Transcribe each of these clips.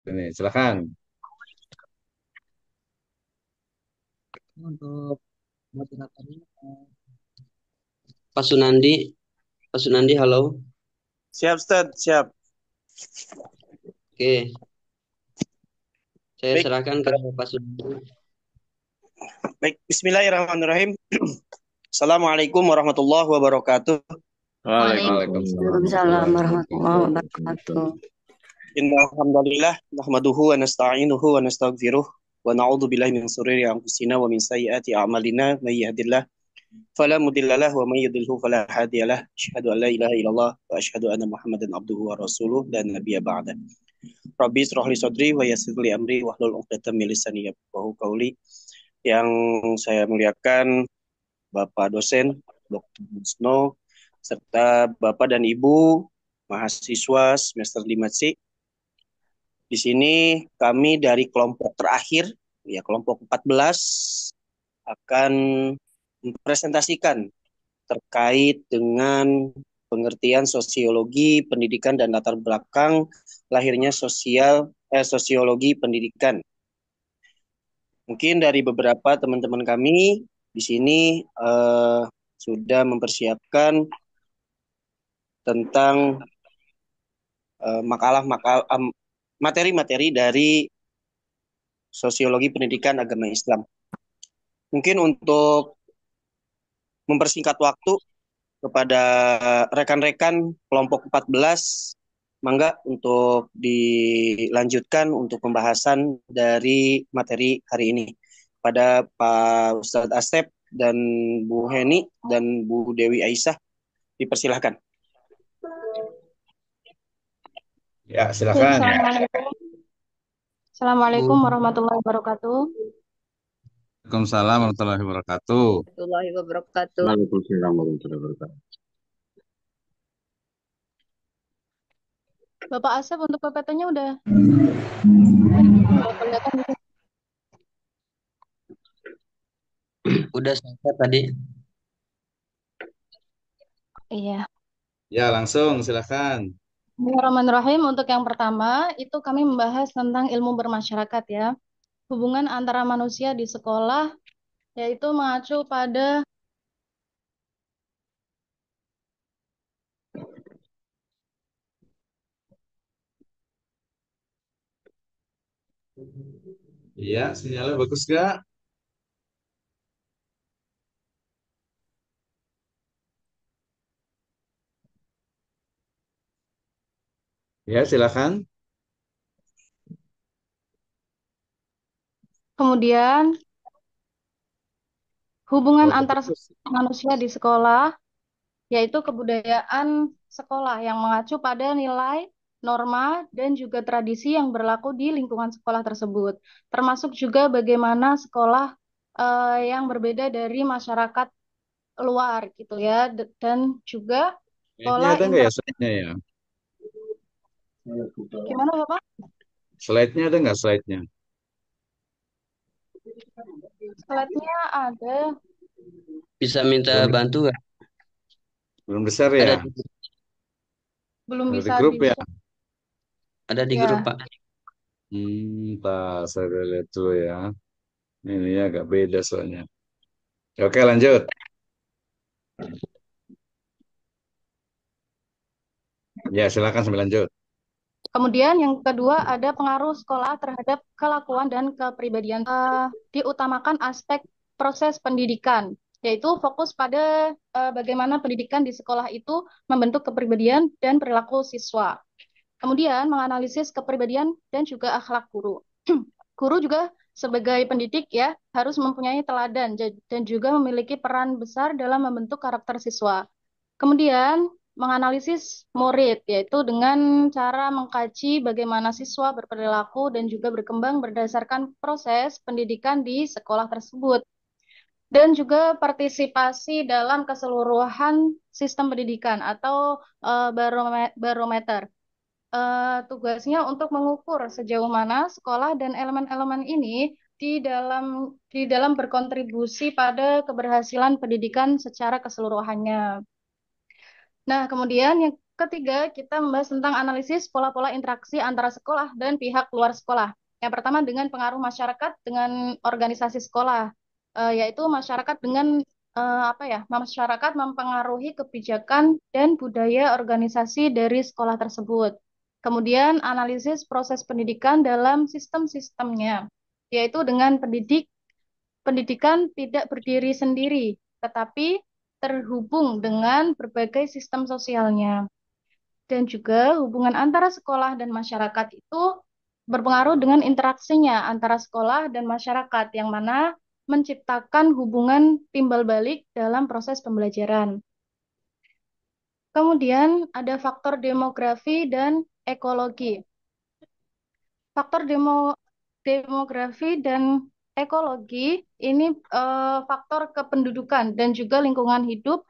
Ini silakan. Untuk moderatornya Pak Sunandi, Pak Sunandi, halo. Siap, Ustaz, siap. Oke, saya Baik, serahkan ke Pak Sunandi. baik. Bismillahirrahmanirrahim. Assalamualaikum warahmatullahi wabarakatuh. Waalaikumsalam Waalaikumsalam warahmatullahi warahmatullahi wabarakatuh. wabarakatuh. Innalhamdulillah nahmaduhu wa nasta'inuhu wa nastaghfiruh wa na'udzu billahi min shururi anfusina wa min sayyiati a'malina may yahdihillah fala mudhillalah wa may yudhlilhu fala hadiyalah. Asyhadu an la ilaha illallah wa asyhadu anna Muhammadan abduhu wa rasuluh dan nabiyya ba'da. Rabbi israh li sadri wa yassir li amri wahlul 'uqdatam min lisani yafqahu qawli. Yang saya muliakan Bapak dosen Dr. Musno serta Bapak dan Ibu mahasiswa semester 5C. Di sini kami dari kelompok terakhir, ya kelompok 14 akan mempresentasikan terkait dengan pengertian sosiologi pendidikan dan latar belakang lahirnya sosiologi pendidikan. Mungkin dari beberapa teman-teman kami di sini sudah mempersiapkan tentang materi-materi dari sosiologi pendidikan agama Islam. Mungkin untuk mempersingkat waktu kepada rekan-rekan kelompok 14, mangga untuk dilanjutkan untuk pembahasan dari materi hari ini. Pada Pak Ustadz Asep dan Bu Heni dan Bu Dewi Aisyah, dipersilahkan. Ya, silakan. Assalamualaikum. Assalamualaikum warahmatullahi wabarakatuh. Waalaikumsalam warahmatullahi wabarakatuh. Warahmatullahi wabarakatuh. Waalaikumsalam warahmatullahi wabarakatuh. Bapak Asep untuk PPT-nya udah kelihatan gitu? Udah selesai tadi. Iya. Ya, langsung silakan. Bismillahirrahmanirrahim. Untuk yang pertama, itu kami membahas tentang ilmu bermasyarakat ya. Hubungan antara manusia di sekolah, yaitu mengacu pada Iya, sinyalnya bagus gak? Ya, silakan. kemudian hubungan Oh, antara bagus. manusia di sekolah, yaitu kebudayaan sekolah yang mengacu pada nilai, norma, dan juga tradisi yang berlaku di lingkungan sekolah tersebut. Termasuk juga bagaimana sekolah yang berbeda dari masyarakat luar gitu ya, dan juga Slide-nya pola ada nggak ya interaksi. slide-nya ya? Gimana Bapak? Slide-nya ada nggak slide-nya? Slide-nya ada, Bisa minta Belum, bantu nggak? belum besar Ada ya? di, belum Ada di bisa grup di ya? ada di grup, ya. Pak. Saya lihat dulu ya. Ini agak beda soalnya. Oke, lanjut. Ya, silakan sambil lanjut. Kemudian yang kedua ada pengaruh sekolah terhadap kelakuan dan kepribadian. Diutamakan aspek proses pendidikan, yaitu fokus pada bagaimana pendidikan di sekolah itu membentuk kepribadian dan perilaku siswa. Kemudian menganalisis kepribadian dan juga akhlak guru. Guru juga sebagai pendidik ya harus mempunyai teladan dan juga memiliki peran besar dalam membentuk karakter siswa. Kemudian menganalisis murid yaitu dengan cara mengkaji bagaimana siswa berperilaku dan juga berkembang berdasarkan proses pendidikan di sekolah tersebut. Dan juga partisipasi dalam keseluruhan sistem pendidikan atau barometer. Tugasnya untuk mengukur sejauh mana sekolah dan elemen-elemen ini di dalam berkontribusi pada keberhasilan pendidikan secara keseluruhannya. Nah, kemudian yang ketiga, kita membahas tentang analisis pola-pola interaksi antara sekolah dan pihak luar sekolah. Yang pertama dengan pengaruh masyarakat dengan organisasi sekolah, yaitu masyarakat dengan apa ya? Masyarakat mempengaruhi kebijakan dan budaya organisasi dari sekolah tersebut. Kemudian analisis proses pendidikan dalam sistem-sistemnya, yaitu dengan pendidikan tidak berdiri sendiri, tetapi terhubung dengan berbagai sistem sosialnya. Dan juga hubungan antara sekolah dan masyarakat itu berpengaruh dengan interaksinya antara sekolah dan masyarakat, yang mana menciptakan hubungan timbal balik dalam proses pembelajaran. Kemudian ada faktor demografi dan ekologi. Faktor demografi dan ekologi ini faktor kependudukan dan juga lingkungan hidup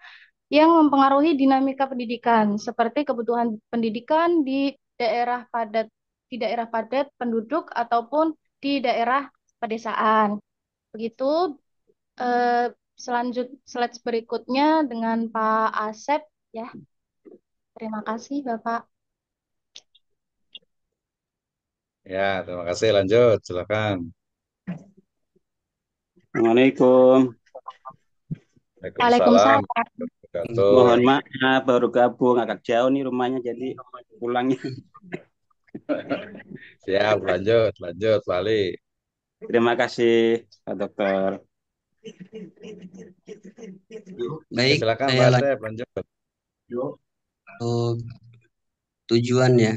yang mempengaruhi dinamika pendidikan, seperti kebutuhan pendidikan di daerah padat penduduk ataupun di daerah pedesaan. Begitu. Slide berikutnya dengan Pak Asep ya. Terima kasih Bapak. Ya, terima kasih. Lanjut, silakan. Assalamualaikum. Waalaikumsalam. Waalaikumsalam. Mohon maaf baru gabung agak jauh nih rumahnya jadi pulangnya. Siap, lanjut, Pak Ali. Terima kasih Pak Dokter. Baik, Silakan saya Pak lanjut Asep, lanjut. untuk tujuan ya.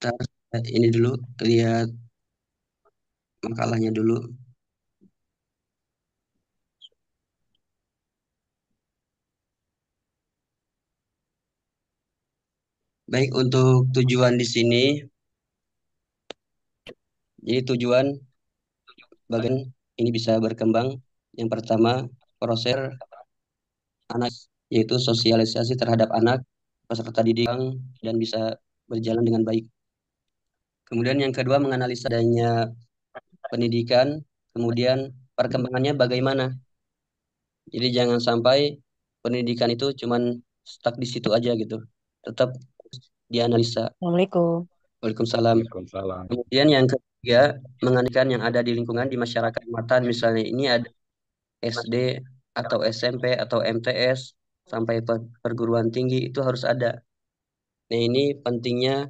Ntar ini dulu, lihat makalahnya dulu. Baik, untuk tujuan di sini, jadi tujuan bagian ini bisa berkembang. Yang pertama, proses anak, yaitu sosialisasi terhadap anak, peserta didik dan bisa berjalan dengan baik. Kemudian yang kedua, menganalisa adanya pendidikan, kemudian perkembangannya bagaimana. Jadi jangan sampai pendidikan itu cuman stuck di situ aja gitu. Tetap dianalisa. Assalamualaikum. Waalaikumsalam. Waalaikumsalam. Kemudian yang ketiga, menganalikan yang ada di lingkungan di masyarakat matan, misalnya ini ada SD atau SMP atau MTS sampai perguruan tinggi itu harus ada. Nah, ini pentingnya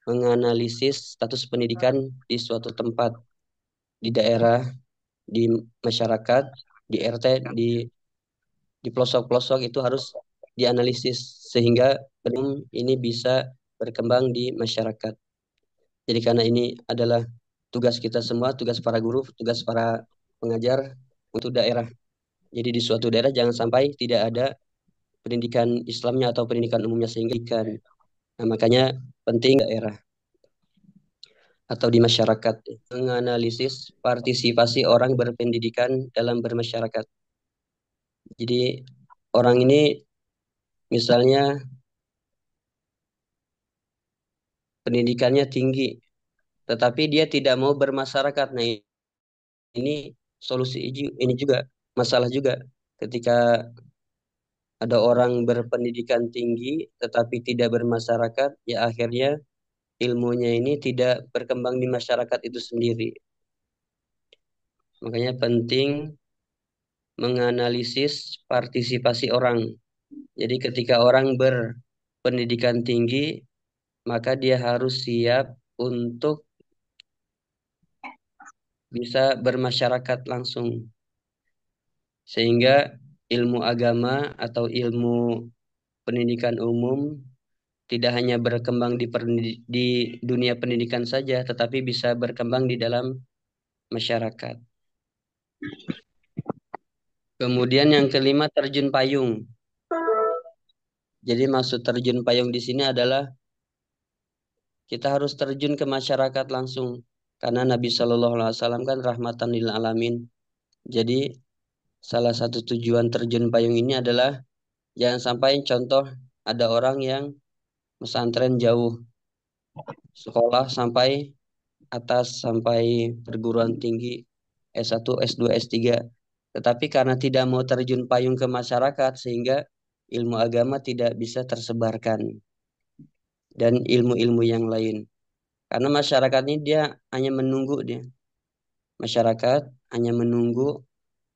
menganalisis status pendidikan di suatu tempat, di daerah, di masyarakat, di RT, di pelosok-pelosok itu harus dianalisis sehingga ini bisa berkembang di masyarakat. Jadi karena ini adalah tugas kita semua, tugas para guru, tugas para pengajar untuk daerah. Jadi di suatu daerah jangan sampai tidak ada pendidikan Islamnya atau pendidikan umumnya sehingga ikan. Nah, makanya penting daerah atau di masyarakat menganalisis partisipasi orang berpendidikan dalam bermasyarakat. Jadi orang ini misalnya pendidikannya tinggi, tetapi dia tidak mau bermasyarakat. Nah, ini solusi ini juga masalah juga ketika ada orang berpendidikan tinggi tetapi tidak bermasyarakat, ya akhirnya ilmunya ini tidak berkembang di masyarakat itu sendiri. Makanya penting menganalisis partisipasi orang. Jadi ketika orang berpendidikan tinggi, maka dia harus siap untuk bisa bermasyarakat langsung. Sehingga ilmu agama atau ilmu pendidikan umum tidak hanya berkembang di dunia pendidikan saja, tetapi bisa berkembang di dalam masyarakat. Kemudian yang kelima, terjun payung. Jadi maksud terjun payung di sini adalah kita harus terjun ke masyarakat langsung. Karena Nabi Shallallahu Alaihi Wasallam kan rahmatan lil alamin. Jadi salah satu tujuan terjun payung ini adalah jangan sampai contoh ada orang yang pesantren jauh, sekolah sampai atas, sampai perguruan tinggi S1, S2, S3. Tetapi karena tidak mau terjun payung ke masyarakat, sehingga ilmu agama tidak bisa tersebarkan dan ilmu-ilmu yang lain. Karena masyarakat ini dia hanya menunggu dia. Masyarakat hanya menunggu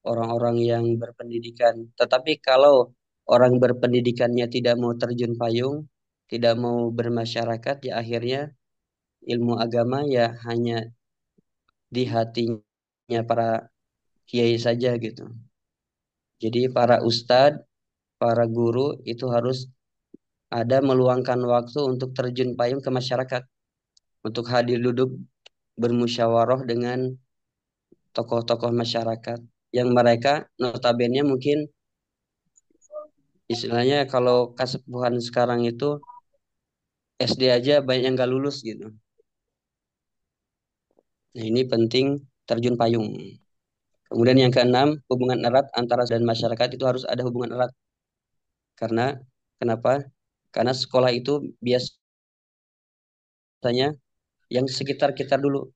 orang-orang yang berpendidikan. Tetapi kalau orang berpendidikannya tidak mau terjun payung, tidak mau bermasyarakat, ya akhirnya ilmu agama ya hanya di hatinya para kiai saja gitu. Jadi para ustadz, para guru itu harus ada meluangkan waktu untuk terjun payung ke masyarakat, untuk hadir duduk bermusyawarah dengan tokoh-tokoh masyarakat yang mereka notabene mungkin istilahnya kalau kesepuhan sekarang itu SD aja banyak yang gak lulus gitu. Nah, ini penting terjun payung. Kemudian yang keenam, hubungan erat antara dan masyarakat itu harus ada hubungan erat. Karena kenapa? Karena sekolah itu biasanya yang sekitar kita dulu.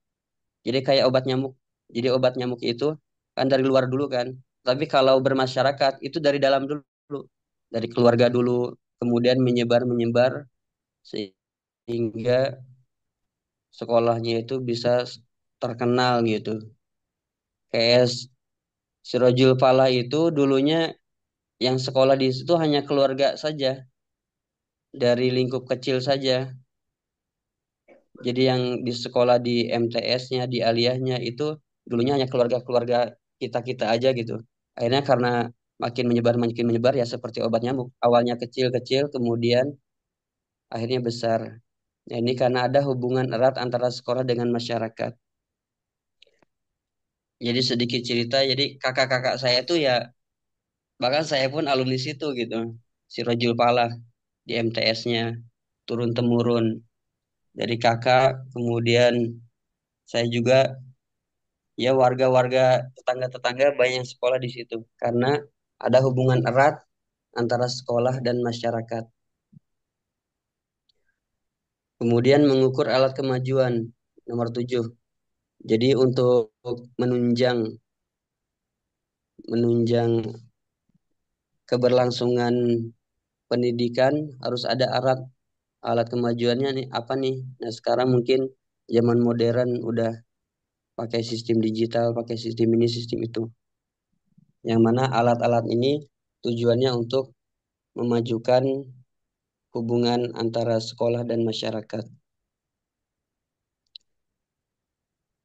Jadi kayak obat nyamuk. Jadi obat nyamuk itu kan dari luar dulu kan. Tapi kalau bermasyarakat itu dari dalam dulu. Dari keluarga dulu, kemudian menyebar-menyebar sehingga sekolahnya itu bisa terkenal gitu. Kayak Sirojul Falah itu dulunya yang sekolah di situ hanya keluarga saja, dari lingkup kecil saja. Jadi yang di sekolah di MTS-nya, di aliyahnya itu dulunya hanya keluarga-keluarga kita-kita aja gitu. Akhirnya karena makin menyebar ya seperti obat nyamuk. Awalnya kecil-kecil, kemudian akhirnya besar. Nah, ini karena ada hubungan erat antara sekolah dengan masyarakat. Jadi sedikit cerita, jadi kakak-kakak saya tuh ya, bahkan saya pun alumni situ gitu. Sirojul Falah di MTS-nya, turun-temurun. Dari kakak, kemudian saya juga ya warga-warga tetangga-tetangga banyak yang sekolah di situ karena ada hubungan erat antara sekolah dan masyarakat. Kemudian mengukur alat kemajuan nomor 7. Jadi untuk menunjang menunjang keberlangsungan pendidikan harus ada alat kemajuannya nih apa nih. Nah, sekarang mungkin zaman modern udah pakai sistem digital, pakai sistem ini, sistem itu. Yang mana alat-alat ini tujuannya untuk memajukan hubungan antara sekolah dan masyarakat.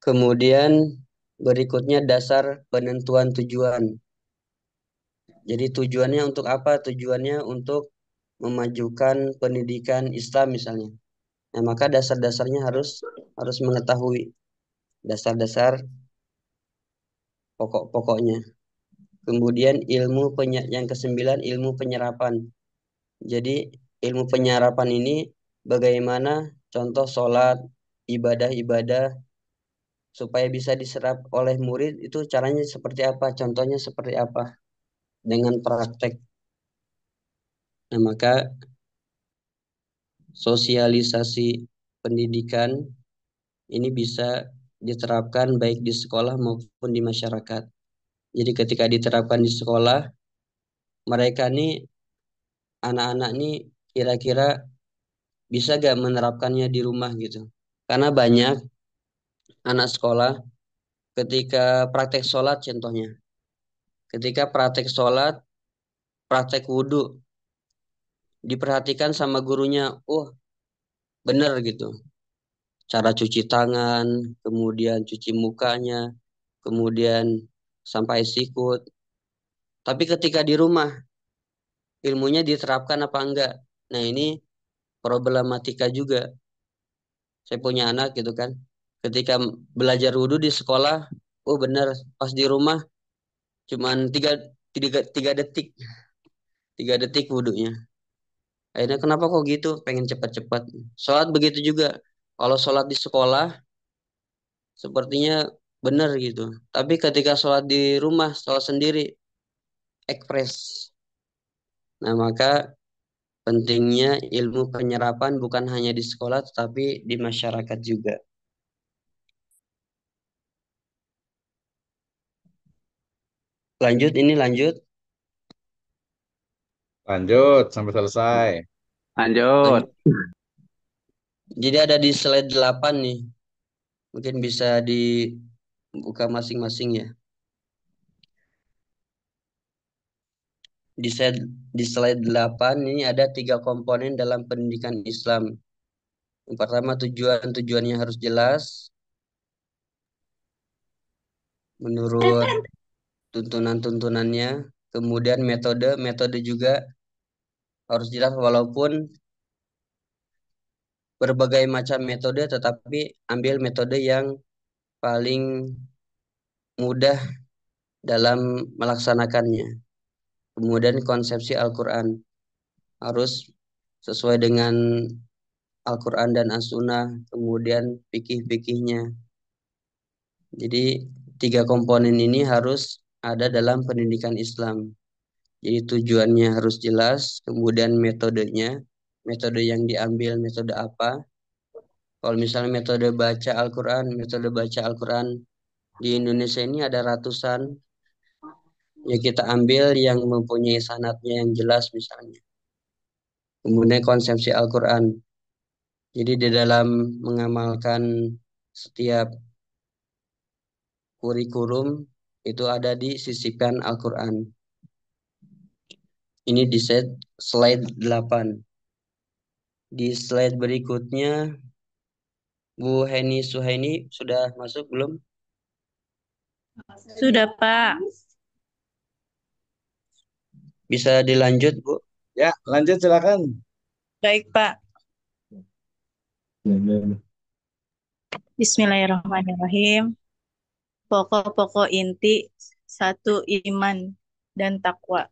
Kemudian berikutnya dasar penentuan tujuan. Jadi tujuannya untuk apa? Tujuannya untuk memajukan pendidikan Islam misalnya. Nah, maka dasar-dasarnya harus mengetahui dasar-dasar pokok-pokoknya. Kemudian yang kesembilan ilmu penyerapan. Jadi ilmu penyerapan ini bagaimana contoh sholat, ibadah-ibadah supaya bisa diserap oleh murid itu caranya seperti apa, contohnya seperti apa dengan praktek. Nah, maka sosialisasi pendidikan ini bisa diterapkan baik di sekolah maupun di masyarakat. Jadi ketika diterapkan di sekolah, mereka nih anak-anak nih kira-kira bisa gak menerapkannya di rumah gitu. Karena banyak anak sekolah ketika praktek sholat contohnya. Ketika praktek sholat, praktek wudhu, diperhatikan sama gurunya, oh bener gitu. Cara cuci tangan, kemudian cuci mukanya, kemudian sampai sikut. Tapi ketika di rumah, ilmunya diterapkan apa enggak? Nah, ini problematika juga. Saya punya anak gitu kan. Ketika belajar wudhu di sekolah, oh bener, pas di rumah cuman 3 detik, 3 detik wudhunya. Akhirnya kenapa kok gitu? Pengen cepat-cepat. Sholat begitu juga. Kalau sholat di sekolah, sepertinya benar gitu. Tapi ketika sholat di rumah, sholat sendiri, ekspres. Nah, maka pentingnya ilmu penyerapan bukan hanya di sekolah, tetapi di masyarakat juga. Lanjut. Lanjut sampai selesai. Lanjut. Lanjut. Jadi ada di slide 8 nih. Mungkin bisa dibuka masing-masing ya. Di slide 8 ini ada 3 komponen dalam pendidikan Islam. Yang pertama tujuannya harus jelas menurut tuntunan-tuntunannya. Kemudian metode juga harus jelas walaupun berbagai macam metode, tetapi ambil metode yang paling mudah dalam melaksanakannya. Kemudian konsepsi Al-Quran harus sesuai dengan Al-Quran dan As-Sunnah, kemudian fikih-fikihnya. Jadi 3 komponen ini harus ada dalam pendidikan Islam. Jadi tujuannya harus jelas, kemudian metode yang diambil, metode apa. Kalau misalnya metode baca Al-Quran di Indonesia ini ada ratusan, ya kita ambil yang mempunyai sanadnya yang jelas misalnya. Kemudian konsepsi Al-Quran. Jadi di dalam mengamalkan setiap kurikulum itu ada di sisipan Al-Quran. Ini di slide 8. Di slide berikutnya, Bu Heni Suhaini sudah masuk belum? Sudah, Pak. Bisa dilanjut, Bu? Ya, lanjut silakan. Baik, Pak. Bismillahirrahmanirrahim. Pokok-pokok inti: 1. Iman dan takwa.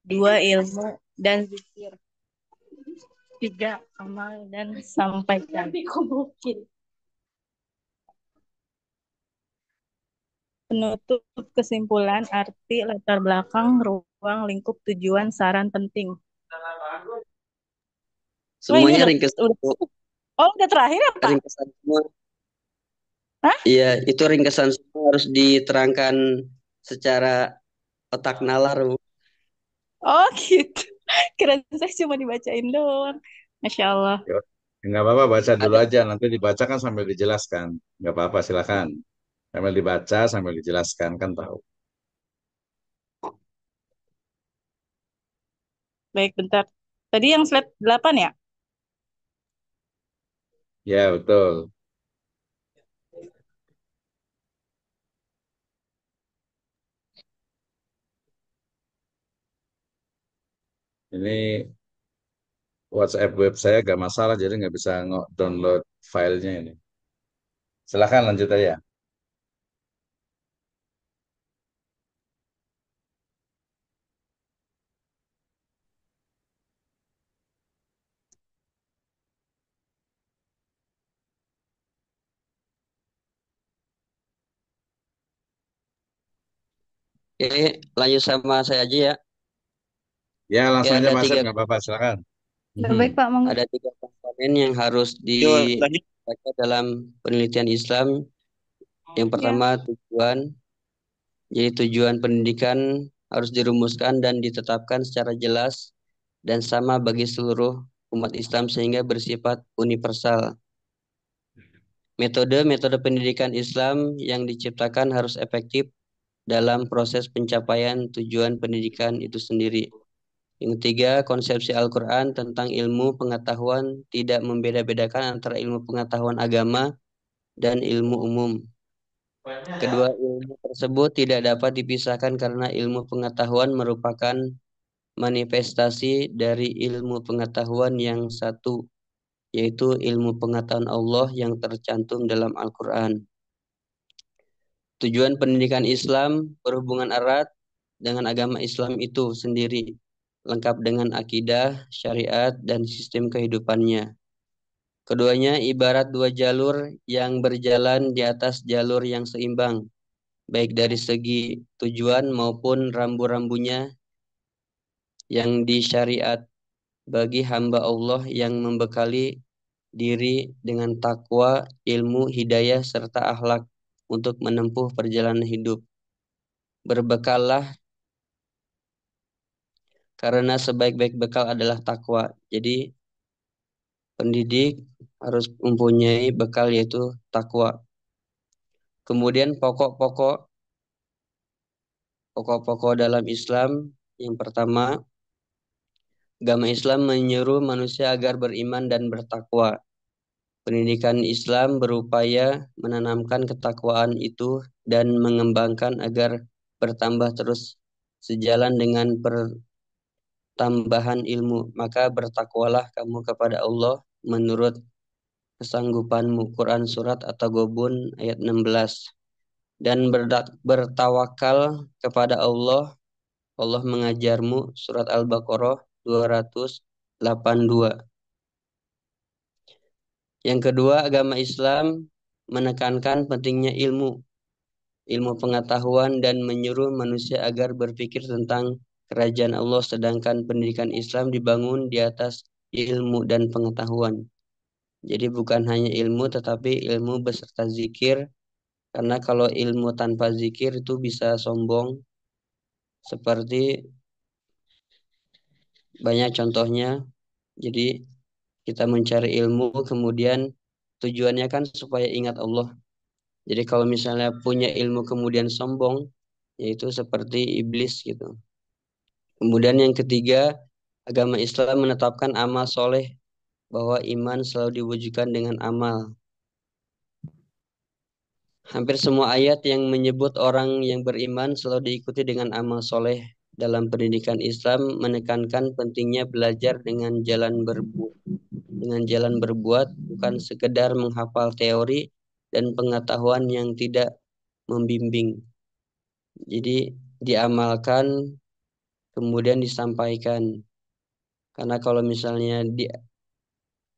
2. Ilmu dan zikir. 3. Amal dan sampaikan. Penutup kesimpulan, arti, latar belakang, ruang, lingkup, tujuan, saran penting. Semuanya udah, ringkesan, Bu. udah terakhir ya, Pak? Ringkesan semua. Hah? Iya, itu ringkesan semua harus diterangkan secara otak nalar, Bu. Oh gitu. Kira saya cuma dibacain doang. Masya Allah. Ya, nggak apa-apa, baca dulu Ada aja. Nanti dibacakan sambil dijelaskan. Nggak apa-apa, silakan. Sambil dibaca, sambil dijelaskan, kan tahu. Baik, bentar. Tadi yang slide 8 ya? Ya, betul. Ini WhatsApp web saya nggak masalah, jadi nggak bisa download filenya ini. Silakan lanjut aja. Oke, lanjut sama saya aja ya. Ya, Oke, langsung aja Mas Asep, nggak apa-apa, silakan. Baik, Pak, monggo. ada 3 komponen yang harus Yo, lanjut. dibaca dalam penelitian Islam. Yang pertama tujuan. Jadi tujuan pendidikan harus dirumuskan dan ditetapkan secara jelas dan sama bagi seluruh umat Islam sehingga bersifat universal. Metode pendidikan Islam yang diciptakan harus efektif dalam proses pencapaian tujuan pendidikan itu sendiri. Yang ketiga, konsepsi Al-Quran tentang ilmu pengetahuan tidak membeda-bedakan antara ilmu pengetahuan agama dan ilmu umum. Kedua ilmu tersebut tidak dapat dipisahkan karena ilmu pengetahuan merupakan manifestasi dari ilmu pengetahuan yang satu, yaitu ilmu pengetahuan Allah yang tercantum dalam Al-Quran. Tujuan pendidikan Islam berhubungan erat dengan agama Islam itu sendiri, lengkap dengan akidah, syariat, dan sistem kehidupannya. Keduanya ibarat 2 jalur yang berjalan di atas jalur yang seimbang, baik dari segi tujuan maupun rambu-rambunya yang disyariat bagi hamba Allah yang membekali diri dengan takwa, ilmu, hidayah, serta akhlak untuk menempuh perjalanan hidup. Berbekallah karena sebaik-baik bekal adalah takwa. Jadi pendidik harus mempunyai bekal yaitu takwa. Kemudian pokok-pokok dalam Islam yang pertama, agama Islam menyuruh manusia agar beriman dan bertakwa. Pendidikan Islam berupaya menanamkan ketakwaan itu dan mengembangkan agar bertambah terus sejalan dengan pertambahan ilmu. Maka bertakwalah kamu kepada Allah menurut kesanggupanmu. Quran Surat At-Taghabun ayat 16. Dan bertawakal kepada Allah. Allah mengajarmu. Surat Al-Baqarah 282. Yang kedua, agama Islam menekankan pentingnya ilmu pengetahuan dan menyuruh manusia agar berpikir tentang kerajaan Allah, sedangkan pendidikan Islam dibangun di atas ilmu dan pengetahuan. Jadi bukan hanya ilmu tetapi ilmu beserta zikir, karena kalau ilmu tanpa zikir itu bisa sombong, seperti banyak contohnya. Jadi kita mencari ilmu kemudian tujuannya kan supaya ingat Allah. Jadi kalau misalnya punya ilmu kemudian sombong, yaitu seperti iblis gitu. Kemudian yang ketiga, agama Islam menetapkan amal soleh, bahwa iman selalu diwujudkan dengan amal. Hampir semua ayat yang menyebut orang yang beriman selalu diikuti dengan amal soleh. Dalam pendidikan Islam menekankan pentingnya belajar dengan jalan berbuat, bukan sekedar menghafal teori dan pengetahuan yang tidak membimbing. Jadi diamalkan kemudian disampaikan. Karena kalau misalnya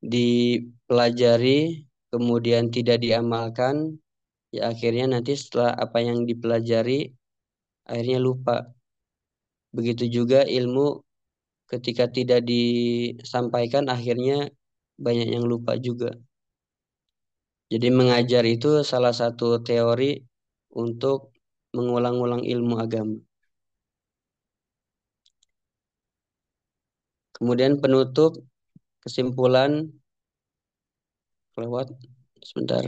dipelajari kemudian tidak diamalkan, ya akhirnya nanti setelah apa yang dipelajari akhirnya lupa. Begitu juga ilmu ketika tidak disampaikan akhirnya banyak yang lupa juga. Jadi mengajar itu salah satu teori untuk mengulang-ulang ilmu agama. Kemudian penutup, kesimpulan, lewat sebentar.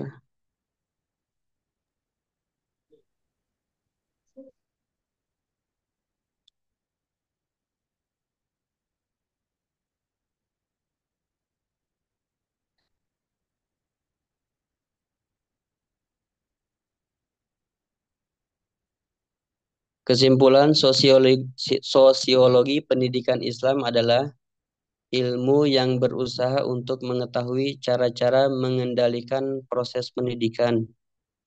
Kesimpulan sosiologi pendidikan Islam adalah ilmu yang berusaha untuk mengetahui cara-cara mengendalikan proses pendidikan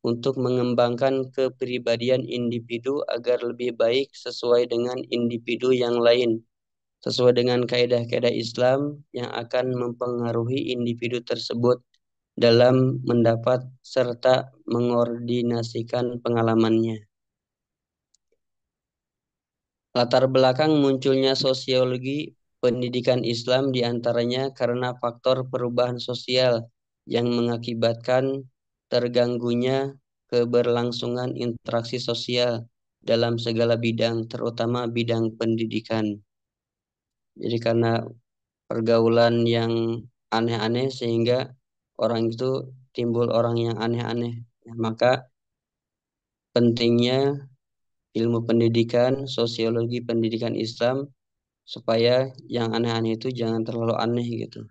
untuk mengembangkan kepribadian individu agar lebih baik sesuai dengan individu yang lain, sesuai dengan kaidah-kaidah Islam yang akan mempengaruhi individu tersebut dalam mendapat serta mengordinasikan pengalamannya. Latar belakang munculnya sosiologi pendidikan Islam diantaranya karena faktor perubahan sosial yang mengakibatkan terganggunya keberlangsungan interaksi sosial dalam segala bidang, terutama bidang pendidikan. Jadi karena pergaulan yang aneh-aneh sehingga orang itu timbul orang yang aneh-aneh. Maka pentingnya ilmu pendidikan, sosiologi pendidikan Islam, supaya yang aneh-aneh itu jangan terlalu aneh gitu.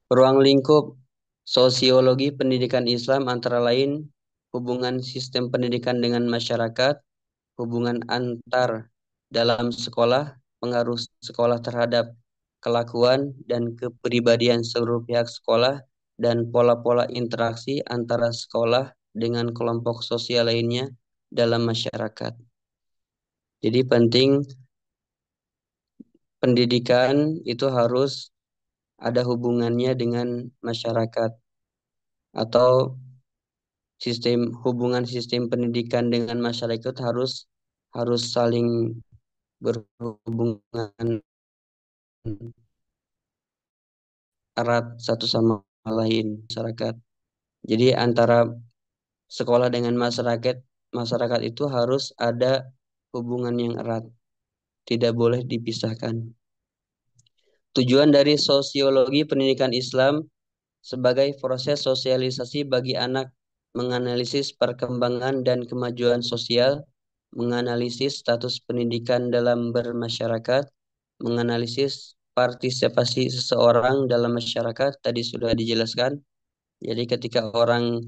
Ruang lingkup sosiologi pendidikan Islam antara lain hubungan sistem pendidikan dengan masyarakat, hubungan antar dalam sekolah, pengaruh sekolah terhadap kelakuan dan kepribadian seluruh pihak sekolah, dan pola-pola interaksi antara sekolah dengan kelompok sosial lainnya dalam masyarakat. Jadi penting pendidikan itu harus ada hubungannya dengan masyarakat, atau hubungan sistem pendidikan dengan masyarakat harus saling berhubungan erat satu sama lain masyarakat. Jadi antara sekolah dengan masyarakat itu harus ada hubungan yang erat. tidak boleh dipisahkan. Tujuan dari sosiologi pendidikan Islam sebagai proses sosialisasi bagi anak, menganalisis perkembangan dan kemajuan sosial, menganalisis status pendidikan dalam bermasyarakat, menganalisis partisipasi seseorang dalam masyarakat, tadi sudah dijelaskan. Jadi ketika orang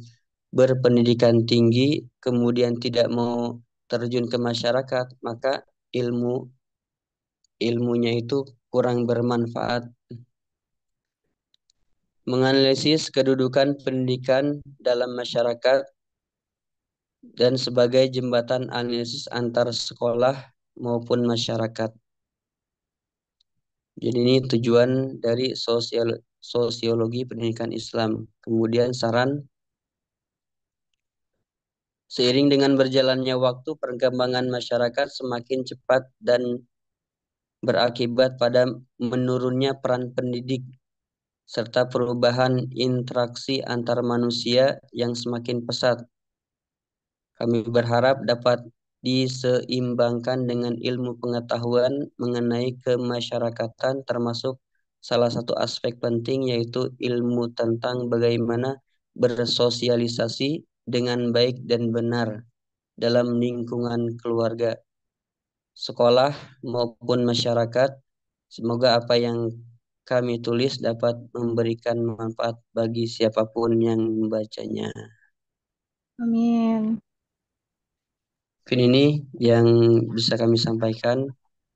berpendidikan tinggi kemudian tidak mau terjun ke masyarakat, maka ilmunya itu kurang bermanfaat. Menganalisis kedudukan pendidikan dalam masyarakat dan sebagai jembatan analisis antar sekolah maupun masyarakat. Jadi ini tujuan dari sosiologi pendidikan Islam. Kemudian saran, seiring dengan berjalannya waktu, perkembangan masyarakat semakin cepat dan berakibat pada menurunnya peran pendidik serta perubahan interaksi antar manusia yang semakin pesat. Kami berharap dapat diseimbangkan dengan ilmu pengetahuan mengenai kemasyarakatan, termasuk salah satu aspek penting yaitu ilmu tentang bagaimana bersosialisasi dengan baik dan benar dalam lingkungan keluarga, sekolah maupun masyarakat. Semoga apa yang kami tulis dapat memberikan manfaat bagi siapapun yang membacanya. Amin. Mungkin ini yang bisa kami sampaikan.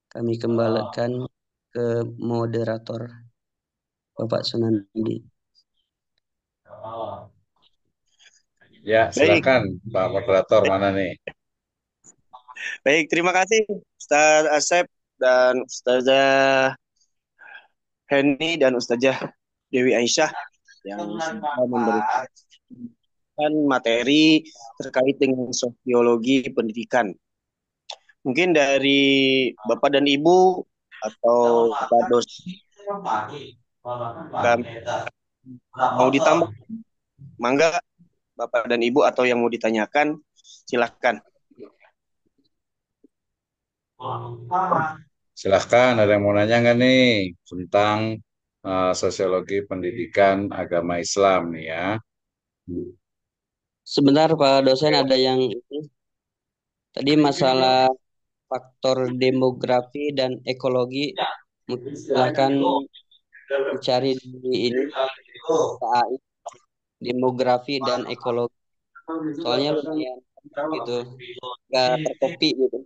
Kami kembalikan ke moderator, Bapak Sunandi. Ya, Baik, silakan Pak Moderator, mana nih? baik. Terima kasih Ustaz Asep dan Ustazah Henny dan Ustazah Dewi Aisyah yang sudah memberikan materi terkait dengan sosiologi pendidikan. Mungkin dari Bapak dan Ibu atau Pak Dosen mau ditambah, mangga Bapak dan Ibu atau yang mau ditanyakan, silahkan. Silahkan, ada yang mau nanya nggak nih tentang sosiologi pendidikan agama Islam nih ya? Sebentar Pak dosen, ada yang tadi masalah faktor demografi dan ekologi. Mungkin silakan dicari di ini KAI, demografi dan ekologi. Soalnya lumayan gitu, nggak terkopi gitu.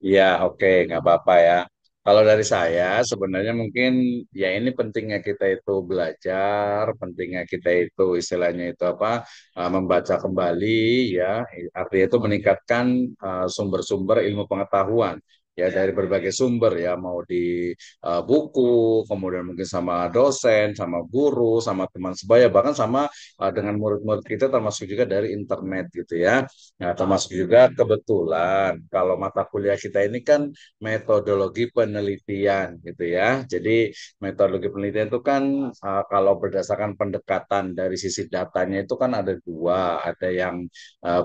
Iya, oke, nggak apa-apa ya. Kalau dari saya, sebenarnya mungkin ya ini pentingnya kita itu belajar, pentingnya kita itu istilahnya itu apa, membaca kembali ya, artinya itu meningkatkan sumber-sumber ilmu pengetahuan ya dari berbagai sumber ya, mau di buku, kemudian mungkin sama dosen, sama guru, sama teman sebaya, bahkan sama dengan murid-murid kita termasuk juga dari internet gitu ya. Nah, termasuk juga kebetulan kalau mata kuliah kita ini kan metodologi penelitian gitu ya. Jadi metodologi penelitian itu kan kalau berdasarkan pendekatan dari sisi datanya itu kan ada dua, ada yang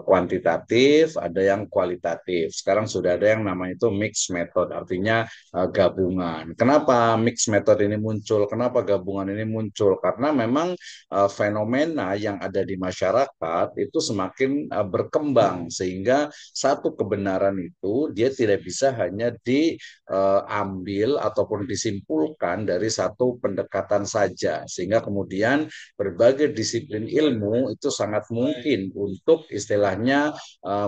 kuantitatif, ada yang kualitatif. Sekarang sudah ada yang namanya itu mixed method, artinya gabungan. Kenapa mixed method ini muncul? Kenapa gabungan ini muncul? Karena memang fenomena yang ada di masyarakat itu semakin berkembang sehingga satu kebenaran itu dia tidak bisa hanya diambil ataupun disimpulkan dari satu pendekatan saja, sehingga kemudian berbagai disiplin ilmu itu sangat mungkin untuk istilahnya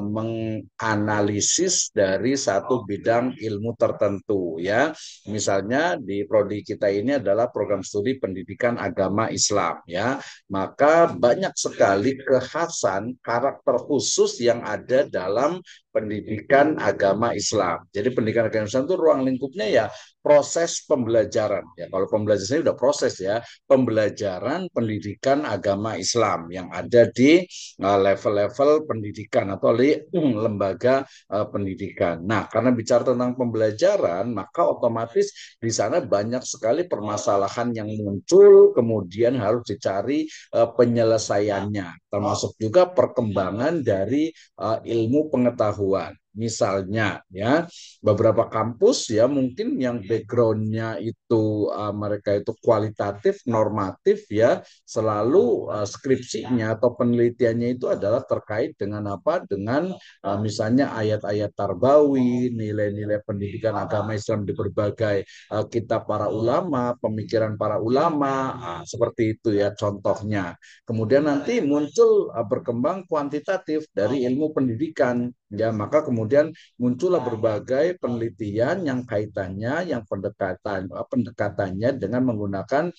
menganalisis dari satu bidang ilmu tertentu ya. Misalnya di prodi kita ini adalah program studi pendidikan agama Islam ya, maka banyak sekali kekhasan karakter khusus yang ada dalam pendidikan agama Islam. Jadi pendidikan agama Islam itu ruang lingkupnya ya proses pembelajaran. Ya kalau pembelajaran sudah proses ya, pembelajaran pendidikan agama Islam yang ada di level-level pendidikan atau di lembaga pendidikan. Nah, karena bicara tentang pembelajaran, maka otomatis di sana banyak sekali permasalahan yang muncul, kemudian harus dicari penyelesaiannya, termasuk juga perkembangan dari ilmu pengetahuan. Misalnya ya, beberapa kampus ya mungkin yang backgroundnya itu mereka itu kualitatif, normatif ya, selalu skripsinya atau penelitiannya itu adalah terkait dengan apa? Dengan misalnya ayat-ayat tarbawi, nilai-nilai pendidikan agama Islam di berbagai kitab para ulama, pemikiran para ulama, seperti itu ya contohnya. Kemudian nanti muncul berkembang kuantitatif dari ilmu pendidikan. Ya, maka kemudian muncullah berbagai penelitian yang kaitannya, yang pendekatannya dengan menggunakan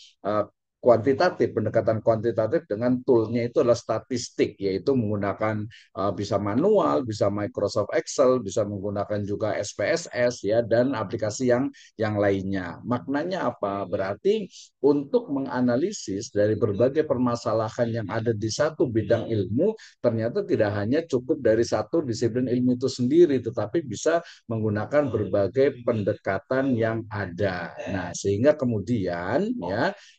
kuantitatif, pendekatan kuantitatif dengan toolnya itu adalah statistik, yaitu menggunakan bisa manual, bisa Microsoft Excel, bisa menggunakan juga SPSS ya, dan aplikasi yang lainnya. Maknanya apa? Berarti untuk menganalisis dari berbagai permasalahan yang ada di satu bidang ilmu, ternyata tidak hanya cukup dari satu disiplin ilmu itu sendiri, tetapi bisa menggunakan berbagai pendekatan yang ada. Nah, sehingga kemudian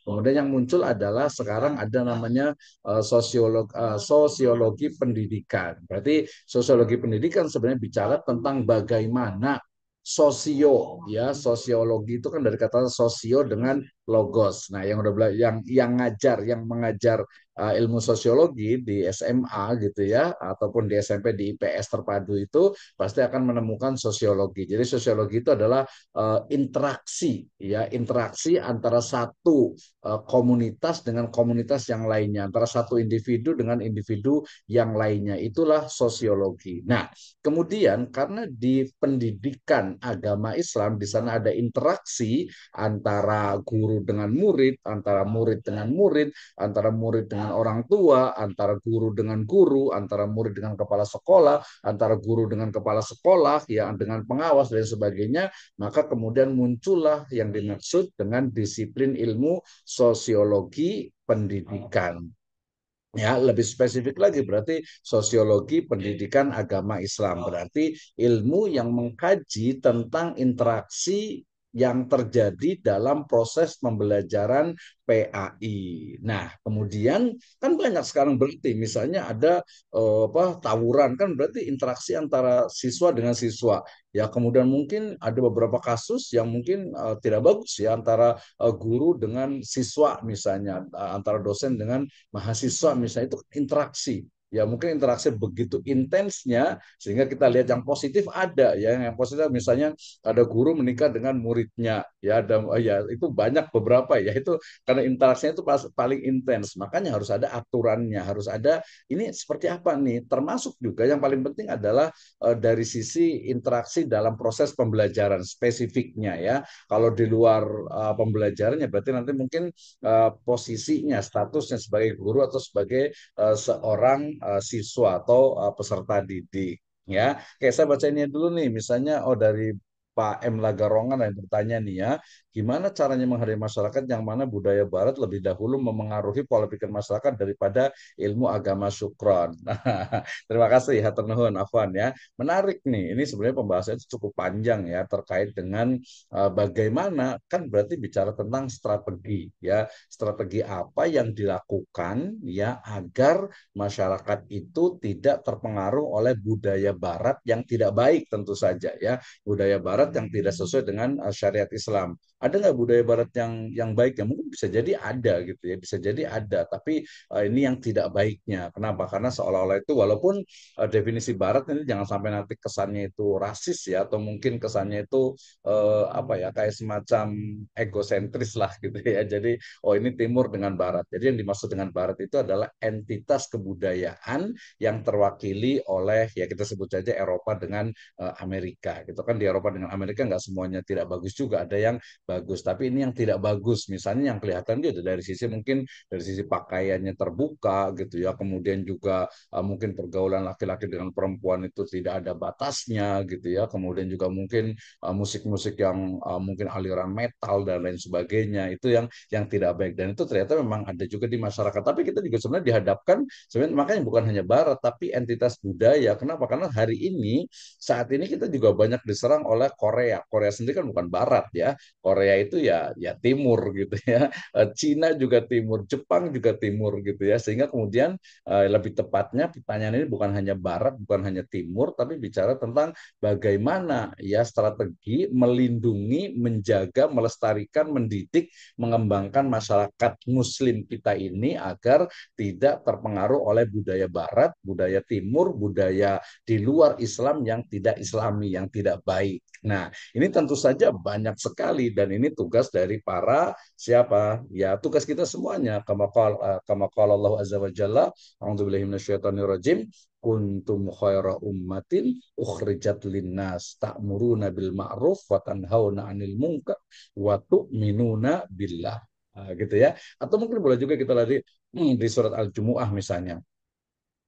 yang muncul adalah sekarang ada namanya sosiologi pendidikan. Berarti sosiologi pendidikan sebenarnya bicara tentang bagaimana sosiologi itu kan dari kata sosio dengan logos. Nah, yang udah yang mengajar ilmu sosiologi di SMA gitu ya, ataupun di SMP di IPS terpadu itu pasti akan menemukan sosiologi. Jadi sosiologi itu adalah interaksi antara satu komunitas dengan komunitas yang lainnya, antara satu individu dengan individu yang lainnya. Itulah sosiologi. Nah, kemudian karena di pendidikan agama Islam di sana ada interaksi antara guru dengan murid, antara murid dengan murid, antara murid dengan orang tua, antara guru dengan guru, antara murid dengan kepala sekolah, antara guru dengan kepala sekolah, ya dengan pengawas dan sebagainya, maka kemudian muncullah yang dimaksud dengan disiplin ilmu sosiologi pendidikan. Ya, lebih spesifik lagi berarti sosiologi pendidikan agama Islam. Berarti ilmu yang mengkaji tentang interaksi yang terjadi dalam proses pembelajaran PAI. Nah, kemudian kan banyak sekarang berarti misalnya ada tawuran kan berarti interaksi antara siswa dengan siswa. Ya, kemudian mungkin ada beberapa kasus yang mungkin tidak bagus ya antara guru dengan siswa misalnya, antara dosen dengan mahasiswa misalnya, itu interaksi. Ya mungkin interaksi begitu intensnya sehingga kita lihat yang positif ada ya, yang positif misalnya ada guru menikah dengan muridnya ya, ada ya itu banyak beberapa ya, itu karena interaksinya itu paling intens, makanya harus ada aturannya, harus ada ini seperti apa nih, termasuk juga yang paling penting adalah dari sisi interaksi dalam proses pembelajaran spesifiknya ya. Kalau di luar pembelajarannya berarti nanti mungkin posisinya, statusnya sebagai guru atau sebagai seorang siswa atau peserta didik. Ya, kayak saya bacainnya dulu nih, misalnya dari Pak M. Lagarongan yang bertanya nih ya, gimana caranya menghargai masyarakat yang mana budaya Barat lebih dahulu memengaruhi pola pikir masyarakat daripada ilmu agama syukron. Terima kasih, hatur nuhun, Afwan ya. Menarik nih, ini sebenarnya pembahasannya cukup panjang ya terkait dengan bagaimana, kan berarti bicara tentang strategi ya, strategi apa yang dilakukan ya agar masyarakat itu tidak terpengaruh oleh budaya Barat yang tidak baik tentu saja ya, budaya Barat yang tidak sesuai dengan syariat Islam. Ada nggak budaya Barat yang baik? Ya mungkin bisa jadi ada gitu ya, bisa jadi ada. Tapi ini yang tidak baiknya. Kenapa? Karena seolah-olah itu walaupun definisi Barat ini jangan sampai nanti kesannya itu rasis ya, atau mungkin kesannya itu kayak semacam egosentris lah gitu ya. Jadi ini Timur dengan Barat. Jadi yang dimaksud dengan Barat itu adalah entitas kebudayaan yang terwakili oleh ya kita sebut saja Eropa dengan Amerika. Gitu kan, di Eropa dengan Amerika nggak semuanya tidak bagus juga, ada yang bagus. Tapi ini yang tidak bagus. Misalnya yang kelihatan dia dari sisi mungkin dari sisi pakaiannya terbuka gitu ya. Kemudian juga mungkin pergaulan laki-laki dengan perempuan itu tidak ada batasnya gitu ya. Kemudian juga mungkin musik-musik yang mungkin aliran metal dan lain sebagainya, itu yang tidak baik, dan itu ternyata memang ada juga di masyarakat. Tapi kita juga sebenarnya dihadapkan sebenarnya, makanya bukan hanya Barat tapi entitas budaya. Kenapa? Karena hari ini saat ini kita juga banyak diserang oleh Korea. Korea sendiri kan bukan barat ya. Korea itu ya timur gitu ya. Cina juga timur, Jepang juga timur gitu ya. Sehingga kemudian lebih tepatnya pertanyaan ini bukan hanya barat, bukan hanya timur, tapi bicara tentang bagaimana ya strategi melindungi, menjaga, melestarikan, mendidik, mengembangkan masyarakat Muslim kita ini agar tidak terpengaruh oleh budaya Barat, budaya Timur, budaya di luar Islam yang tidak Islami, yang tidak baik. Nah, ini tentu saja banyak sekali dan ini tugas dari para siapa? Ya, tugas kita semuanya. Kama qala Allah Azza wa Jalla, a'udzubillahi minasyaitonirrajim, kuntum khaira ummatin ukhrijat linnas ta'muruna bil ma'ruf wa tanhauna 'anil munkar wa tu'minuna billah. Gitu ya. Atau mungkin boleh juga kita lihat di surat Al-Jumu'ah misalnya.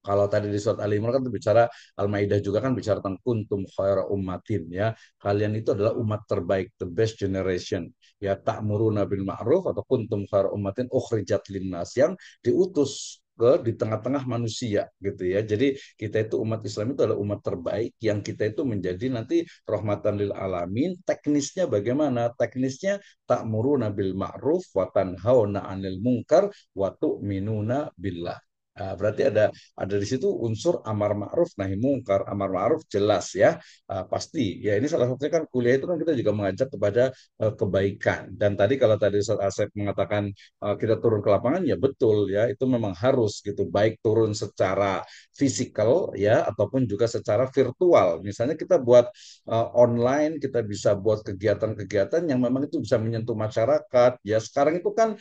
Kalau tadi di surat Ali Imran kan bicara Al-Maidah juga kan bicara tentang kuntum khaira ummatin ya. Kalian itu adalah umat terbaik, the best generation. Ya ta'muruna bil ma'ruf atau kuntum khaira ummatin ukhrijat linnas yang diutus ke di tengah-tengah manusia gitu ya. Jadi kita itu umat Islam itu adalah umat terbaik yang kita itu menjadi nanti rahmatan lil alamin. Teknisnya bagaimana? Teknisnya ta'muruna bil ma'ruf wa tanhauna 'anil munkar wa tu'minuna billah. Berarti ada di situ unsur amar ma'ruf nahi mungkar. Amar ma'ruf jelas ya, pasti ya. Ini salah satunya kan kuliah itu kan kita juga mengajak kepada kebaikan. Dan tadi kalau tadi Ustaz Asep mengatakan kita turun ke lapangan, ya betul ya, itu memang harus gitu, baik turun secara fisikal ya ataupun juga secara virtual. Misalnya kita buat online, kita bisa buat kegiatan-kegiatan yang memang itu bisa menyentuh masyarakat. Ya sekarang itu kan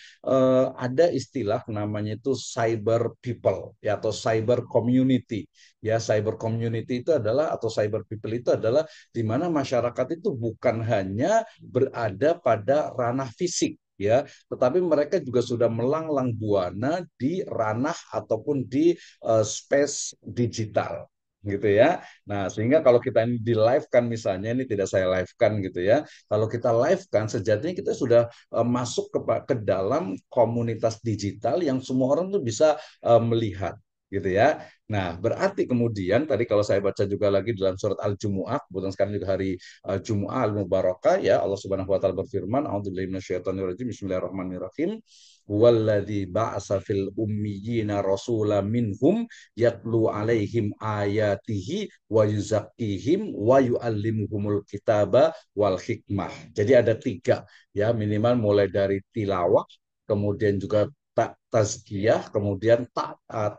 ada istilah namanya itu cyber people ya atau cyber community. Ya cyber community itu adalah atau cyber people itu adalah di mana masyarakat itu bukan hanya berada pada ranah fisik ya, tetapi mereka juga sudah melanglang buana di ranah ataupun di space digital gitu ya. Nah, sehingga kalau kita ini di live kan misalnya ini tidak saya live kan gitu ya. Kalau kita live kan sejatinya kita sudah masuk ke dalam komunitas digital yang semua orang tuh bisa melihat gitu ya. Nah, berarti kemudian tadi kalau saya baca juga lagi dalam surat Al-Jumu'ah, kebetulan sekarang juga hari Jumu'ah Al-Mubarakah ya, Allah Subhanahu wa taala berfirman, A'udzubillahi minasyaitonirrajim, Bismillahirrahmanirrahim. Walladzi ba'asa fil ummiyina rasulan minhum yatlu alaihim ayatihi wa yuzakkihim wa yu'allimuhumul kitaba wal hikmah. Jadi ada tiga ya minimal mulai dari tilawah, kemudian juga tazkiyah, kemudian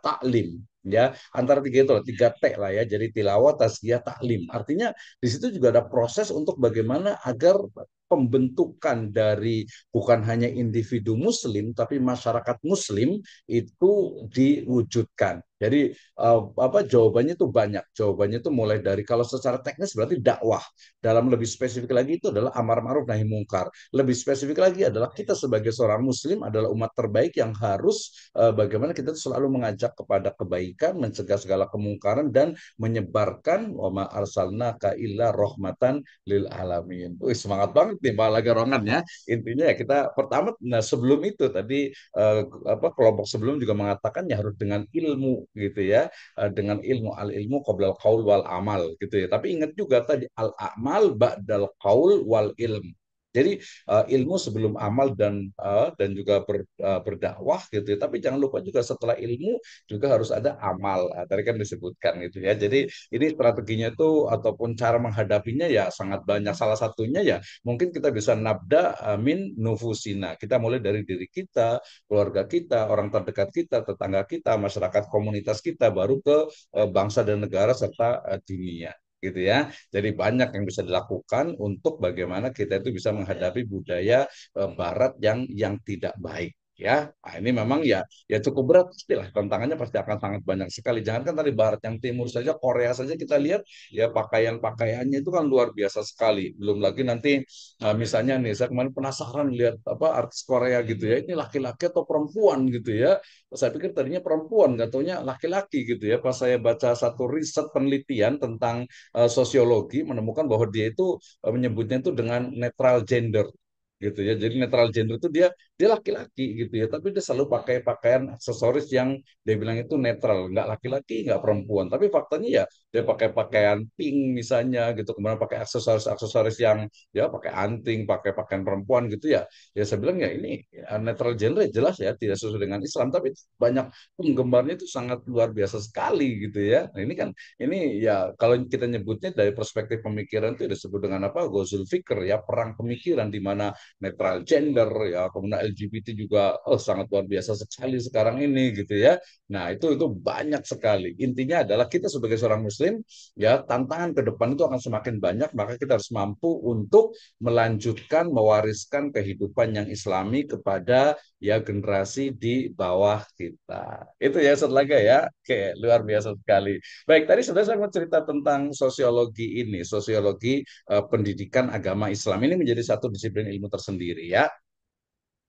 taklim ya antara tiga itu tiga T lah ya, jadi tilawah, tazkiyah, taklim. Artinya di situ juga ada proses untuk bagaimana agar pembentukan dari bukan hanya individu muslim tapi masyarakat muslim itu diwujudkan. Jadi apa jawabannya itu banyak. Jawabannya itu mulai dari kalau secara teknis berarti dakwah. Dalam lebih spesifik lagi itu adalah amar ma'ruf nahi mungkar. Lebih spesifik lagi adalah kita sebagai seorang muslim adalah umat terbaik yang harus bagaimana kita selalu mengajak kepada kebaikan, mencegah segala kemungkaran dan menyebarkan wa ma arsalnaka illa rahmatan lil alamin. Wih, semangat banget nih Pak Lagarongan ya. Intinya ya kita pertama, nah sebelum itu tadi kelompok sebelum juga mengatakan ya harus dengan ilmu gitu ya, dengan ilmu al ilmu qoblal qaul wal amal gitu ya. Tapi ingat juga tadi al amal ba'dal qaul wal ilm. Jadi ilmu sebelum amal dan juga berdakwah gitu ya. Tapi jangan lupa juga setelah ilmu juga harus ada amal. Tadi kan disebutkan gitu ya. Jadi ini strateginya itu ataupun cara menghadapinya ya sangat banyak. Salah satunya ya mungkin kita bisa nabda min nufusina. Kita mulai dari diri kita, keluarga kita, orang terdekat kita, tetangga kita, masyarakat komunitas kita, baru ke bangsa dan negara serta dunia gitu ya. Jadi banyak yang bisa dilakukan untuk bagaimana kita itu bisa menghadapi budaya barat yang tidak baik ya. Nah, ini memang ya cukup berat pastilah, tantangannya pasti akan sangat banyak sekali. Jangankan tadi barat, yang timur saja, Korea saja kita lihat ya pakaiannya itu kan luar biasa sekali. Belum lagi nanti misalnya nih saya kemarin penasaran lihat apa artis Korea gitu ya, ini laki-laki atau perempuan gitu ya. Saya pikir tadinya perempuan, nggak taunya laki-laki gitu ya. Pas saya baca satu riset penelitian tentang sosiologi, menemukan bahwa dia itu menyebutnya itu dengan netral gender gitu ya. Jadi netral gender itu dia dia laki-laki gitu ya, tapi dia selalu pakai pakaian aksesoris yang dia bilang itu netral, nggak laki-laki, nggak perempuan. Tapi faktanya ya dia pakai pakaian pink misalnya gitu, kemudian pakai aksesoris-aksesoris yang ya pakai anting, pakai pakaian perempuan gitu ya. Ya saya bilang ya ini netral genre jelas ya, tidak sesuai dengan Islam, tapi banyak penggemarnya itu sangat luar biasa sekali gitu ya. Nah, ini kan ini ya kalau kita nyebutnya dari perspektif pemikiran itu disebut dengan apa? Ghazul Fikr ya, perang pemikiran di mana netral gender ya, kemudian LGBT juga sangat luar biasa sekali sekarang ini gitu ya. Nah, itu banyak sekali. Intinya adalah kita sebagai seorang muslim ya, tantangan ke depan itu akan semakin banyak, maka kita harus mampu untuk melanjutkan mewariskan kehidupan yang islami kepada ya generasi di bawah kita. Itu ya Laga ya. Oke, luar biasa sekali. Baik, tadi sudah saya mau cerita tentang sosiologi ini, sosiologi pendidikan agama Islam ini menjadi satu disiplin ilmu tersendiri ya.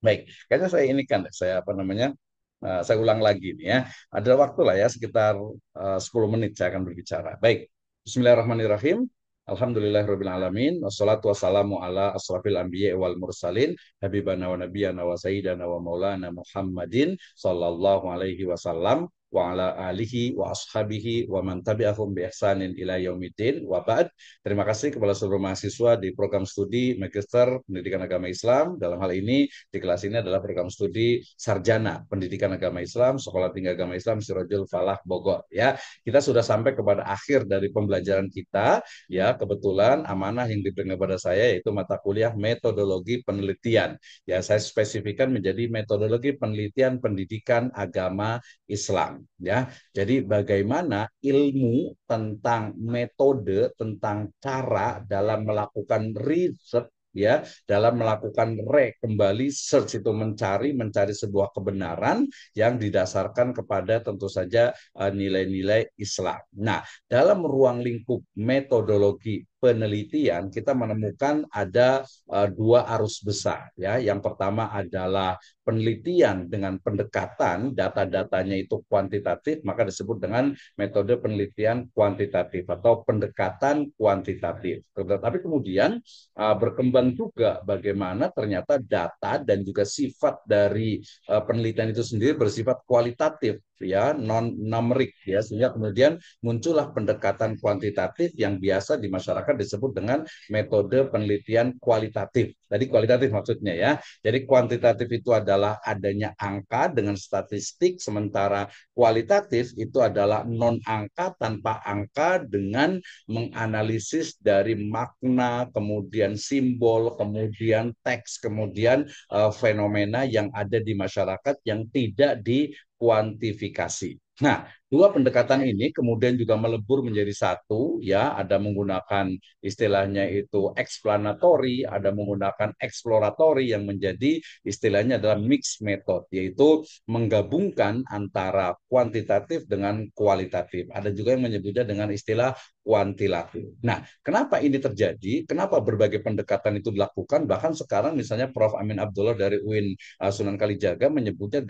Baik, kayaknya saya ini kan, saya apa namanya, saya ulang lagi nih ya. Ada waktu lah ya, sekitar 10 menit saya akan berbicara. Baik, Bismillahirrahmanirrahim. Alhamdulillahirabbil alamin. Wassalatu wassalamu ala asrafil anbiya wal mursalin. Habibana wa nabiyana wa sayyidana wa maulana Muhammadin sallallahu alaihi wasallam wa ala alihi wa ashabihi wa man tabi'ahum bi ihsanin ila yaumiddin wa ba'd. Terima kasih kepada seluruh mahasiswa di program studi Magister Pendidikan Agama Islam. Dalam hal ini di kelas ini adalah program studi Sarjana Pendidikan Agama Islam, Sekolah Tinggi Agama Islam Sirojul Falah Bogor. Ya, kita sudah sampai kepada akhir dari pembelajaran kita. Ya, kebetulan amanah yang diberikan kepada saya yaitu mata kuliah metodologi penelitian. Ya, saya spesifikkan menjadi metodologi penelitian pendidikan agama Islam. Ya, jadi bagaimana ilmu tentang metode, tentang cara dalam melakukan riset ya, dalam melakukan kembali search itu mencari sebuah kebenaran yang didasarkan kepada tentu saja nilai-nilai Islam. Nah, dalam ruang lingkup metodologi penelitian kita menemukan ada dua arus besar ya. Yang pertama adalah penelitian dengan pendekatan data-datanya itu kuantitatif, maka disebut dengan metode penelitian kuantitatif atau pendekatan kuantitatif. Tapi kemudian berkembang juga bagaimana ternyata data dan juga sifat dari penelitian itu sendiri bersifat kualitatif ya, non numerik ya, sehingga kemudian muncullah pendekatan kuantitatif yang biasa di masyarakat disebut dengan metode penelitian kualitatif. Tadi kualitatif maksudnya ya. Jadi kuantitatif itu adalah adanya angka dengan statistik, sementara kualitatif itu adalah non angka tanpa angka dengan menganalisis dari makna, kemudian simbol, kemudian teks, kemudian fenomena yang ada di masyarakat yang tidak dikuantifikasi. Nah, dua pendekatan ini kemudian juga melebur menjadi satu, ya, ada menggunakan istilahnya itu explanatory, ada menggunakan exploratory yang menjadi istilahnya adalah mixed method, yaitu menggabungkan antara kuantitatif dengan kualitatif. Ada juga yang menyebutnya dengan istilah kuantilatif. Nah, kenapa ini terjadi? Kenapa berbagai pendekatan itu dilakukan? Bahkan sekarang misalnya Prof. Amin Abdullah dari UIN Sunan Kalijaga menyebutnya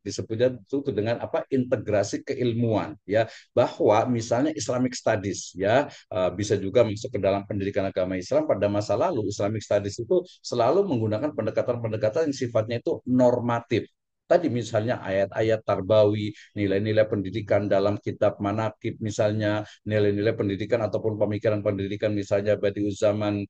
disebutnya itu dengan apa? Integrasi keilmuan ya, bahwa misalnya Islamic Studies ya bisa juga masuk ke dalam pendidikan agama Islam. Pada masa lalu Islamic Studies itu selalu menggunakan pendekatan-pendekatan yang sifatnya itu normatif. Tadi misalnya ayat-ayat tarbawi, nilai-nilai pendidikan dalam kitab manakib, misalnya nilai-nilai pendidikan ataupun pemikiran pendidikan misalnya Badiu'zzaman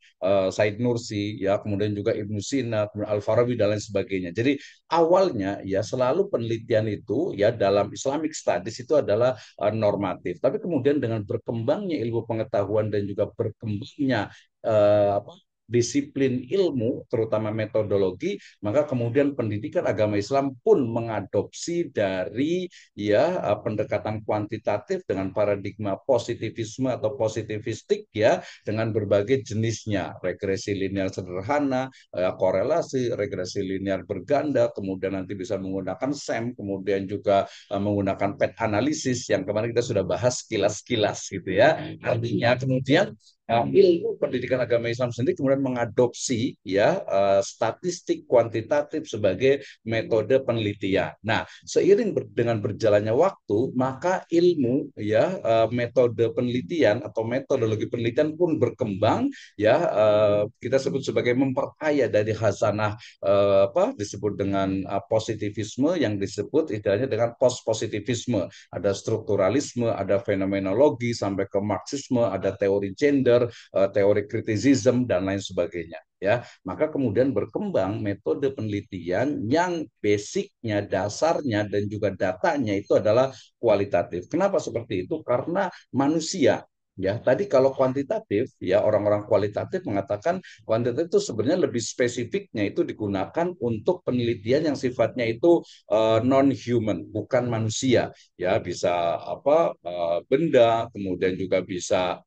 Said Nursi, ya, kemudian juga Ibnu Sina, kemudian Al-Farabi dan lain sebagainya. Jadi awalnya ya selalu penelitian itu ya dalam Islamic Studies itu adalah normatif. Tapi kemudian dengan berkembangnya ilmu pengetahuan dan juga berkembangnya apa, disiplin ilmu, terutama metodologi, maka kemudian pendidikan agama Islam pun mengadopsi dari ya pendekatan kuantitatif dengan paradigma positivisme atau positivistik ya, dengan berbagai jenisnya, regresi linear sederhana, korelasi, regresi linear berganda, kemudian nanti bisa menggunakan SEM, kemudian juga menggunakan PET analisis yang kemarin kita sudah bahas kilas-kilas gitu ya. Artinya kemudian ilmu pendidikan agama Islam sendiri kemudian mengadopsi ya statistik kuantitatif sebagai metode penelitian. Nah, seiring dengan berjalannya waktu, maka ilmu ya metode penelitian atau metodologi penelitian pun berkembang ya kita sebut sebagai memperkaya dari khazanah apa disebut dengan positivisme yang disebut istilahnya dengan post positivisme. Ada strukturalisme, ada fenomenologi sampai ke marxisme, ada teori gender, teori kritisisme dan lain sebagainya ya. Maka kemudian berkembang metode penelitian yang basicnya, dasarnya dan juga datanya itu adalah kualitatif. Kenapa seperti itu? Karena manusia ya. Tadi kalau kuantitatif ya orang-orang kualitatif mengatakan kuantitatif itu sebenarnya lebih spesifiknya itu digunakan untuk penelitian yang sifatnya itu non human, bukan manusia ya, bisa apa benda, kemudian juga bisa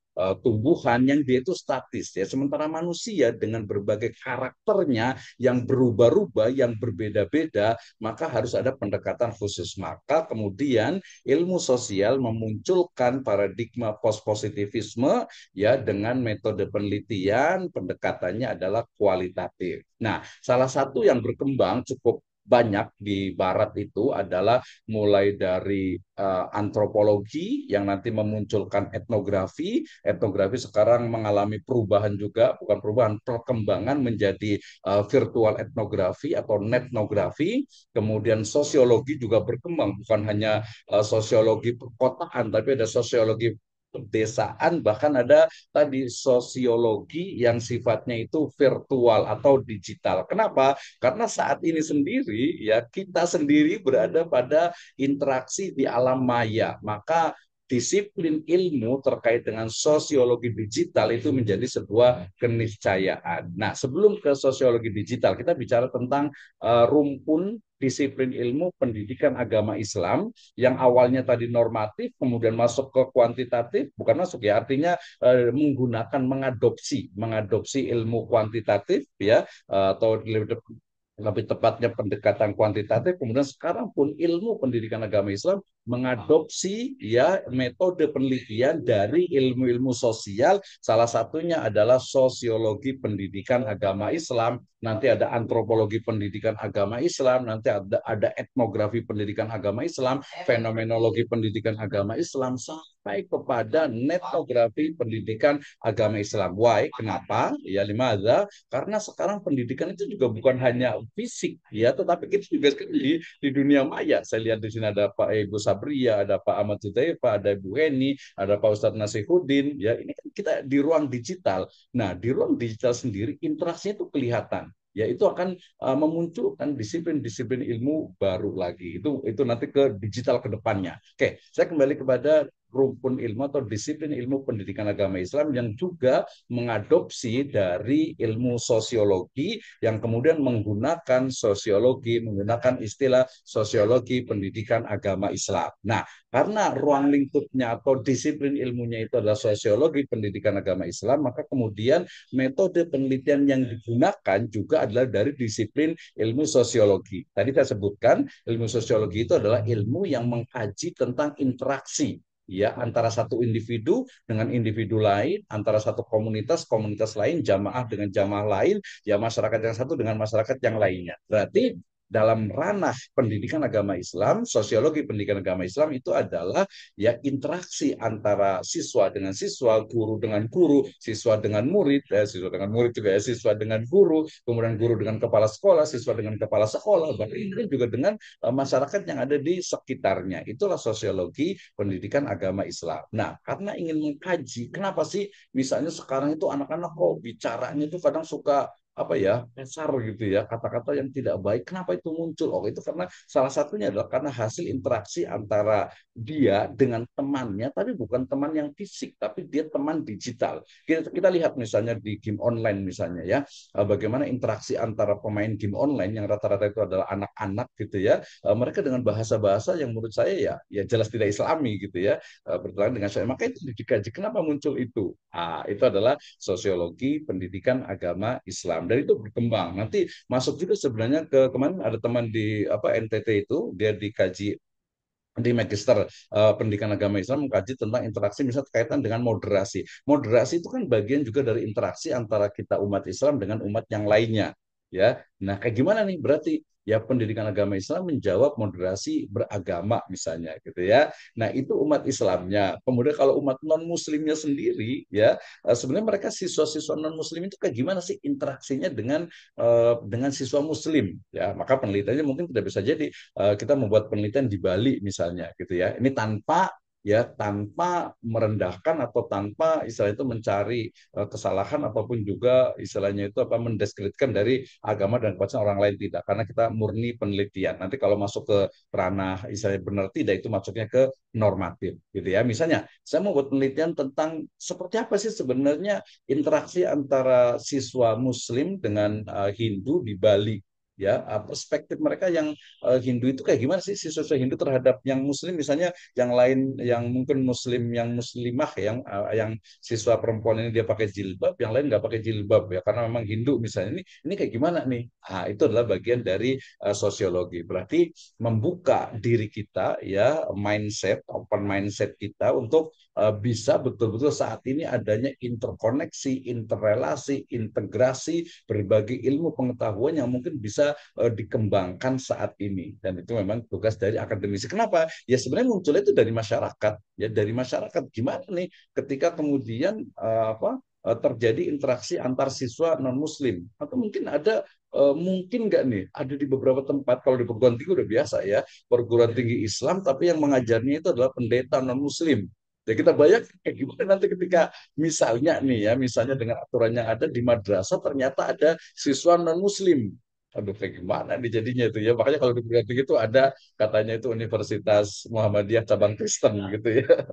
tumbuhan yang dia itu statis ya. Sementara manusia dengan berbagai karakternya yang berubah-ubah, yang berbeda-beda, maka harus ada pendekatan khusus. Maka kemudian ilmu sosial memunculkan paradigma post-positivisme ya dengan metode penelitian pendekatannya adalah kualitatif. Nah, salah satu yang berkembang cukup banyak di barat itu adalah mulai dari antropologi yang nanti memunculkan etnografi. Etnografi sekarang mengalami perubahan juga, bukan perubahan, perkembangan menjadi virtual etnografi atau netnografi. Kemudian sosiologi juga berkembang, bukan hanya sosiologi perkotaan, tapi ada sosiologi pedesaan, bahkan ada tadi sosiologi yang sifatnya itu virtual atau digital. Kenapa? Karena saat ini sendiri ya kita sendiri berada pada interaksi di alam maya, maka disiplin ilmu terkait dengan sosiologi digital itu menjadi sebuah keniscayaan. Nah, sebelum ke sosiologi digital, kita bicara tentang rumpun disiplin ilmu pendidikan agama Islam yang awalnya tadi normatif, kemudian masuk ke kuantitatif, bukan masuk ya, artinya mengadopsi ilmu kuantitatif ya, atau lebih tepatnya pendekatan kuantitatif. Kemudian sekarang pun ilmu pendidikan agama Islam mengadopsi ya metode penelitian dari ilmu-ilmu sosial. Salah satunya adalah sosiologi pendidikan agama Islam. Nanti ada antropologi pendidikan agama Islam. Nanti ada etnografi pendidikan agama Islam, fenomenologi pendidikan agama Islam, sampai kepada netnografi pendidikan agama Islam. Why? Kenapa? Ya limadha? Karena sekarang pendidikan itu juga bukan hanya fisik ya, tetapi kita juga di dunia maya. Saya lihat di sini ada Pak Ibu Sabria, ada Pak Ahmad Zudaifa, ada Ibu Heni, ada Pak Ustadz Nasihuddin. Ya, ini kan kita di ruang digital. Nah, di ruang digital sendiri interaksinya itu kelihatan. Ya, itu akan memunculkan disiplin-disiplin ilmu baru lagi. Itu nanti ke digital ke depannya. Oke, saya kembali kepada rumpun ilmu atau disiplin ilmu pendidikan agama Islam yang juga mengadopsi dari ilmu sosiologi yang kemudian menggunakan istilah sosiologi pendidikan agama Islam. Nah, karena ruang lingkupnya atau disiplin ilmunya itu adalah sosiologi pendidikan agama Islam, maka kemudian metode penelitian yang digunakan juga adalah dari disiplin ilmu sosiologi. Tadi saya sebutkan ilmu sosiologi itu adalah ilmu yang mengkaji tentang interaksi ya antara satu individu dengan individu lain, antara satu komunitas lain, jamaah dengan jamaah lain, ya masyarakat yang satu dengan masyarakat yang lainnya. Berarti dalam ranah pendidikan agama Islam, sosiologi pendidikan agama Islam itu adalah ya interaksi antara siswa dengan siswa, guru dengan guru, siswa dengan murid, siswa dengan murid juga ya, siswa dengan guru, kemudian guru dengan kepala sekolah, siswa dengan kepala sekolah, bahkan ini juga dengan masyarakat yang ada di sekitarnya. Itulah sosiologi pendidikan agama Islam. Nah, karena ingin mengkaji, kenapa sih misalnya sekarang itu anak-anak kok bicaranya itu kadang suka apa ya kasar gitu ya, kata-kata yang tidak baik. Kenapa itu muncul? Oh, itu karena salah satunya adalah karena hasil interaksi antara dia dengan temannya, tapi bukan teman yang fisik, tapi dia teman digital. Kita lihat misalnya di game online misalnya ya, bagaimana interaksi antara pemain game online yang rata-rata itu adalah anak-anak gitu ya, mereka dengan bahasa-bahasa yang menurut saya ya jelas tidak Islami gitu ya, bertentangan dengan syariat. Maka itu dikaji kenapa muncul itu. Itu adalah sosiologi pendidikan agama Islam dan itu berkembang. Nanti masuk juga sebenarnya ke kemarin ada teman di NTT itu dia dikaji di magister pendidikan agama Islam mengkaji tentang interaksi misalnya kaitan dengan moderasi. Moderasi itu kan bagian juga dari interaksi antara kita umat Islam dengan umat yang lainnya, ya. Nah, kayak gimana nih? Berarti ya pendidikan agama Islam menjawab moderasi beragama misalnya gitu ya. Nah, itu umat Islamnya. Kemudian kalau umat non muslimnya sendiri ya, sebenarnya mereka siswa-siswa non muslim itu kayak gimana sih interaksinya dengan siswa muslim ya. Maka penelitiannya mungkin tidak bisa jadi kita membuat penelitian di Bali misalnya gitu ya. Ini tanpa merendahkan atau tanpa istilah itu mencari kesalahan apapun juga istilahnya itu apa mendiskreditkan dari agama dan kepercayaan orang lain tidak, karena kita murni penelitian. Nanti kalau masuk ke ranah istilahnya benar tidak itu masuknya ke normatif gitu ya. Misalnya saya mau buat penelitian tentang seperti apa sih sebenarnya interaksi antara siswa Muslim dengan Hindu di Bali ya, perspektif mereka yang Hindu itu kayak gimana sih siswa Hindu terhadap yang Muslim misalnya, yang lain yang mungkin Muslim yang Muslimah yang siswa perempuan ini dia pakai jilbab, yang lain nggak pakai jilbab ya karena memang Hindu misalnya. Ini kayak gimana nih? Itu adalah bagian dari sosiologi. Berarti membuka diri kita ya, open mindset kita untuk bisa betul-betul saat ini adanya interkoneksi, interrelasi, integrasi berbagai ilmu pengetahuan yang mungkin bisa dikembangkan saat ini, dan itu memang tugas dari akademisi. Kenapa? Ya sebenarnya munculnya itu dari masyarakat ya, dari masyarakat gimana nih ketika kemudian terjadi interaksi antar siswa non muslim, atau mungkin ada mungkin nggak nih ada di beberapa tempat kalau di perguruan tinggi udah biasa ya, perguruan tinggi Islam tapi yang mengajarnya itu adalah pendeta non muslim. Ya kita bayangkan kayak gimana nanti ketika misalnya nih ya, misalnya dengan aturan yang ada di madrasah ternyata ada siswa non muslim. Aduh, kayak gimana nih jadinya itu ya. Makanya kalau di perguruan tinggi itu ada katanya itu Universitas Muhammadiyah cabang Kristen gitu ya.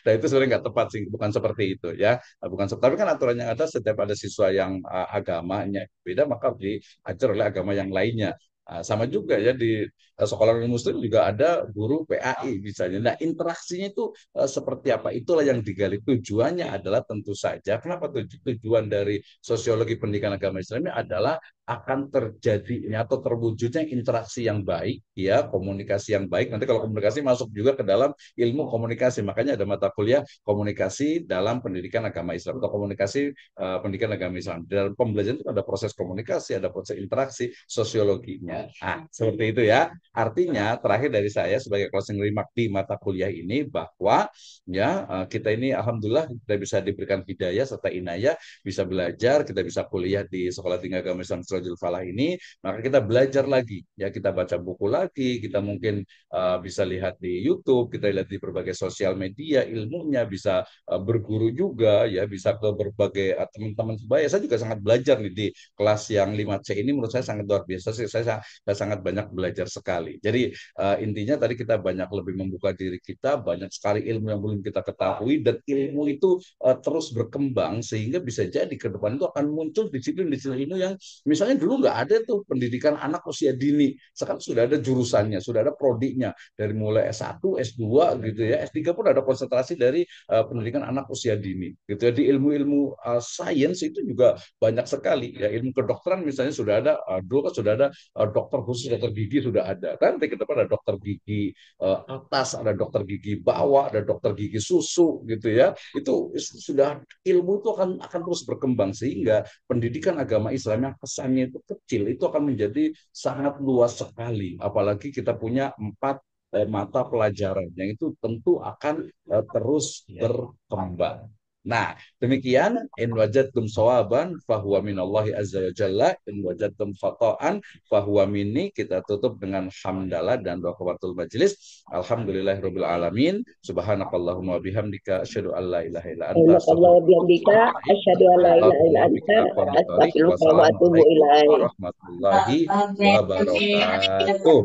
Nah itu sebenarnya nggak tepat sih, bukan seperti itu ya. Bukan seperti, tapi kan aturan yang ada setiap ada siswa yang agamanya beda maka harus diajar oleh agama yang lainnya. Sama juga ya di sekolah muslim juga ada guru PAI misalnya. Nah interaksinya itu seperti apa? Itulah yang digali. Tujuannya adalah tentu saja. Kenapa tujuan dari sosiologi pendidikan agama Islam ini adalah akan terjadinya atau terwujudnya interaksi yang baik, ya komunikasi yang baik. Nanti kalau komunikasi masuk juga ke dalam ilmu komunikasi. Makanya ada mata kuliah komunikasi dalam pendidikan agama Islam atau komunikasi pendidikan agama Islam. Dalam pembelajaran itu ada proses komunikasi, ada proses interaksi, sosiologinya. Seperti itu ya. Artinya terakhir dari saya sebagai closing remark di mata kuliah ini bahwa ya kita ini alhamdulillah kita bisa diberikan hidayah serta inayah, bisa belajar, kita bisa kuliah di Sekolah Tinggi Agama Islam Sirajul Falah ini, maka kita belajar lagi ya, kita baca buku lagi, kita mungkin bisa lihat di YouTube, kita lihat di berbagai sosial media, ilmunya bisa berguru juga ya, bisa ke berbagai teman-teman sebaya. Saya juga sangat belajar nih di kelas yang 5C ini, menurut saya sangat luar biasa sih. Saya sangat banyak belajar sekali. Jadi intinya tadi kita banyak lebih membuka diri kita, banyak sekali ilmu yang belum kita ketahui, dan ilmu itu terus berkembang sehingga bisa jadi ke depan itu akan muncul disiplin-disiplin ilmu yang misalnya dulu nggak ada tuh pendidikan anak usia dini. Sekarang sudah ada jurusannya, sudah ada prodinya dari mulai S1, S2 gitu ya. S3 pun ada konsentrasi dari pendidikan anak usia dini gitu ya. Di ilmu-ilmu sains itu juga banyak sekali ya. Ilmu kedokteran misalnya sudah ada, dulu kan sudah ada dokter khusus, dokter gigi sudah ada. Nanti ke depan ada dokter gigi atas, ada dokter gigi bawah, ada dokter gigi susu gitu ya. Itu sudah, ilmu itu akan terus berkembang sehingga pendidikan agama Islam yang kesannya itu kecil itu akan menjadi sangat luas sekali. Apalagi kita punya 4 mata pelajaran yang itu tentu akan terus berkembang. Nah, demikian in wajadtum sawaban fahuwa minallahi azza wa jalla, in wajadtum khata'an fahuwa minni. Kita tutup dengan hamdalah dan doa kafatul majelis. Alhamdulillahirabbil alamin. Subhanakallahumma bihamdika asyhadu an la ilaha illa anta Allah bihamdika asyhadu an la ilaha illa anta astaghfiruka wa atubu ilaik. warahmatullahi wabarakatuh.